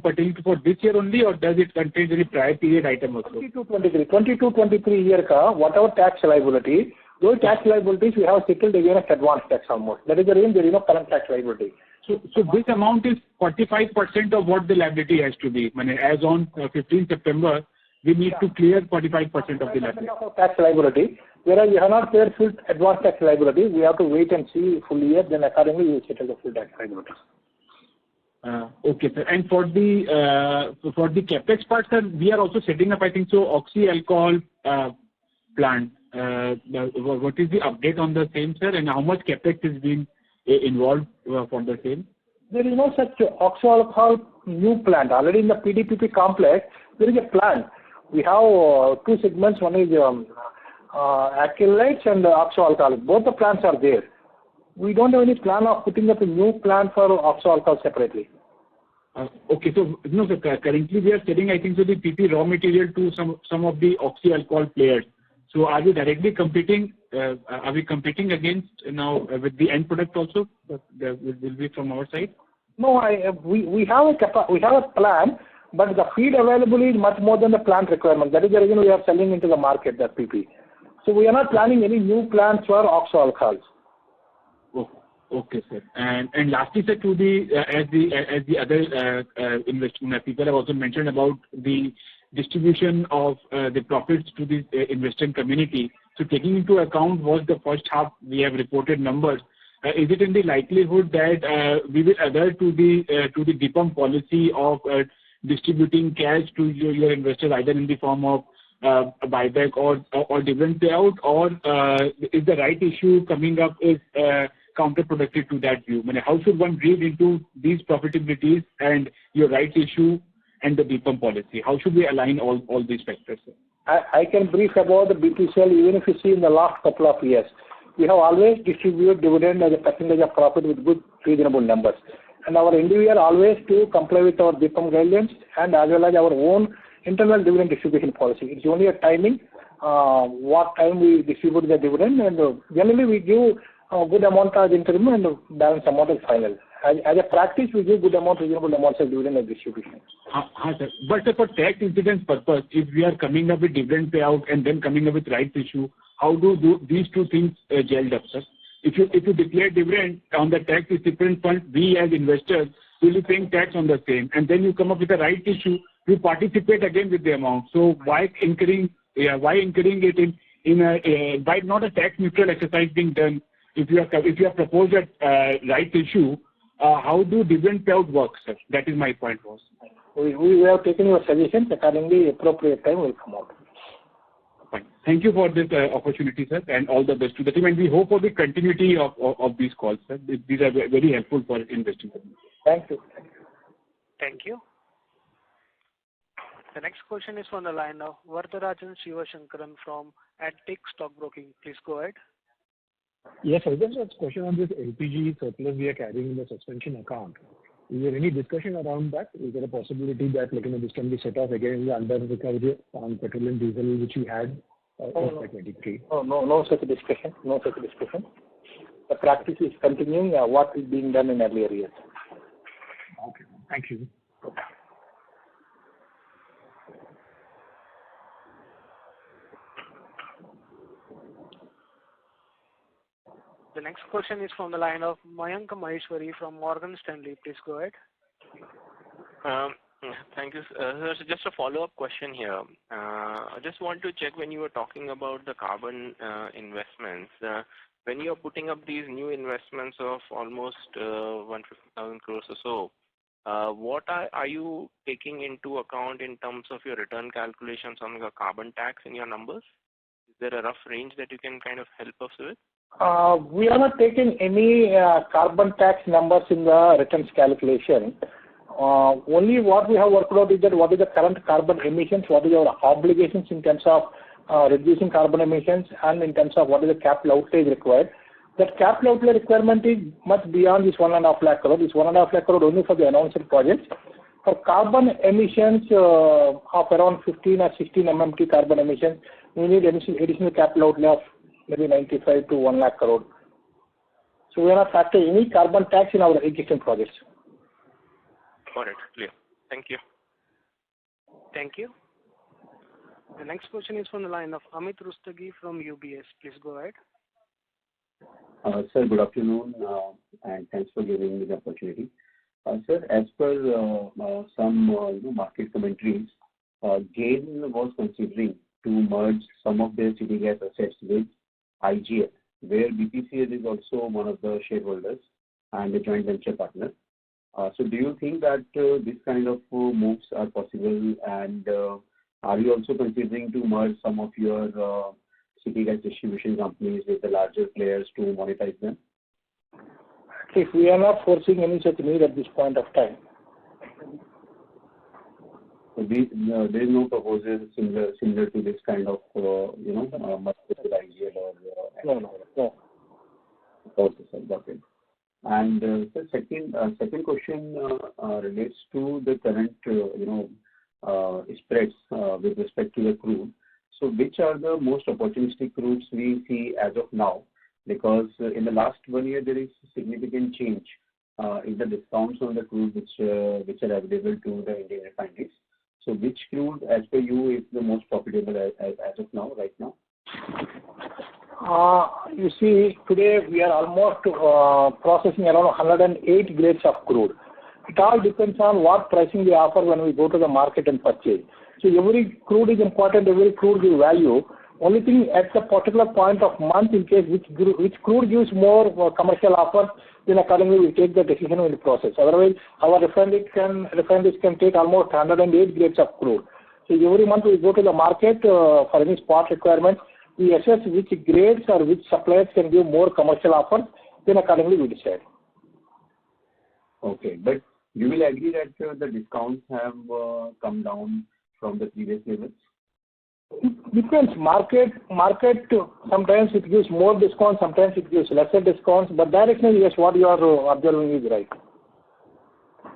pertaining to for this year only, or does it contain any prior period item also? 22-23 year whatever tax liability, those tax liabilities we have settled against advance tax almost. That is the reason there is no current tax liability. So this amount is 45% of what the liability has to be. As on 15 September, we need to clear 45% of the liability. Tax liability. Whereas we have not cleared full advance tax liability, we have to wait and see full year, then accordingly we will settle the full tax liability. Okay, sir. And for the capex part, sir, we are also setting up, I think so, oxy alcohol plant. What is the update on the same, sir, and how much capex is being involved for the same? There is no such oxo alcohol new plant. Already in the PDPP complex, there is a plant. We have two segments. One is acrylates and oxo alcohol. Both the plants are there. We don't have any plan of putting up a new plant for oxo alcohol separately. Okay, so no, sir, currently we are selling, I think, so the PP raw material to some of the oxy alcohol players. So are we directly competing? Are we competing against now with the end product also? That will be from our side. No, we have a plan, but the feed availability is much more than the plant requirement. That is the reason we are selling into the market that PP. So we are not planning any new plants for oxo alcohols. Okay, sir. And lastly, sir, to the as the other investment people have also mentioned about the distribution of the profits to the investing community. So taking into account what the first half we have reported numbers, is it in the likelihood that we will adhere to the DIPAM policy of distributing cash to your investors either in the form of a buyback or dividend payout, or is the right issue coming up is counterproductive to that view? How should one read into these profitabilities and your right issue and the DIPAM policy? How should we align all these factors, sir? I can brief about the BPCL. Even if you see in the last couple of years, we have always distributed dividend as a percentage of profit with good reasonable numbers. And our endeavor always to comply with our DIPAM guidelines and as well as our own internal dividend distribution policy. It's only a timing, what time we distribute the dividend, and generally we give a good amount as interim and balance amount as final. As a practice, we give good amount, reasonable amounts of dividend and distribution. Sir. But for tax incidence purpose, if we are coming up with dividend payout and then coming up with rights issue, how do these two things gel up, sir? If you declare dividend on the tax recipient fund, we as investors will be paying tax on the same, and then you come up with a right issue, you participate again with the amount. So why incurring it in a by not a tax neutral exercise being done? If you have proposed a right issue, how do dividend payout work, sir? That is my point was. We have taken your suggestions. Accordingly, appropriate time will come out. Fine. Thank you for this opportunity, sir, and all the best to the team. And we hope for the continuity of these calls, sir. These are very helpful for investing. Thank you. Thank you. The next question is from the line of Varatharajan Sivashankaran from Antique Stock Broking. Please go ahead. Yes, sir. Just a question on this LPG surplus we are carrying in the suspension account. Is there any discussion around that? Is there a possibility that this can be set off again under recovery on petroleum diesel which we had in FY23? No such discussion. No such discussion. The practice is continuing what is being done in earlier years. Okay. Thank you. Okay. The next question is from the line of Mayank Maheshwari from Morgan Stanley. Please go ahead. Thank you. Sir, so just a follow-up question here. I just want to check when you were talking about the carbon investments. When you are putting up these new investments of almost 150,000 crores or so, what are you taking into account in terms of your return calculations on the carbon tax in your numbers? Is there a rough range that you can kind of help us with? We are not taking any carbon tax numbers in the returns calculation. Only what we have worked out is that what is the current carbon emissions, what is our obligations in terms of reducing carbon emissions, and in terms of what is the capital outlay required. That capital outlay requirement is much beyond this 1.5 lakh crore. This 1.5 lakh crore only for the announced projects. For carbon emissions of around 15 or 16 MMT carbon emissions, we need additional capital outlay of maybe 95 to 1 lakh crore. So we are not factoring any carbon tax in our existing projects. Got it. Clear. Thank you. Thank you. The next question is from the line of Amit Rustagi from UBS. Please go ahead. Sir, good afternoon, and thanks for giving me the opportunity. Sir, as per some market commentaries, GAIL was considering to merge some of their city gas assets with IGL, where BPCL is also one of the shareholders and a joint venture partner. So do you think that this kind of moves are possible, and are you also considering to merge some of your city gas distribution companies with the larger players to monetize them? If we are not forcing any such need at this point of time. So there is no proposal similar to this kind of merger with IGL or No. Okay, sir, got it. And the second question relates to the current spreads with respect to the crude. So which are the most opportunistic crudes we see as of now? Because in the last 1 year there is significant change in the discounts on the crude which are available to the Indian refineries. So which crude, as per you, is the most profitable as of now, right now? You see, today we are almost processing around 108 grades of crude. It all depends on what pricing we offer when we go to the market and purchase. So every crude is important, every crude gives value. Only thing at the particular point of month, in case which crude gives more commercial offers, then accordingly we take the decision in the process. Otherwise, our refineries can take almost 108 grades of crude. So every month we go to the market for any spot requirement. We assess which grades or which suppliers can give more commercial offers, then accordingly we decide. Okay, but you will agree that the discounts have come down from the previous levels? It depends. Market, sometimes it gives more discounts, sometimes it gives lesser discounts, but directionally, yes, what you are observing is right.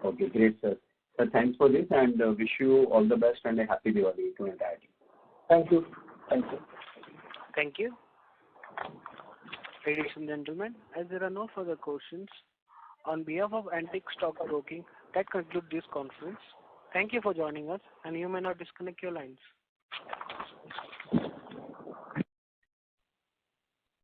Okay, great, sir. Sir, thanks for this, and wish you all the best and a happy Diwali to entire team. Thank you. Thank you. Ladies and gentlemen, as there are no further questions, on behalf of Antique Stock Broking, that concludes this conference. Thank you for joining us, and you may now disconnect your lines.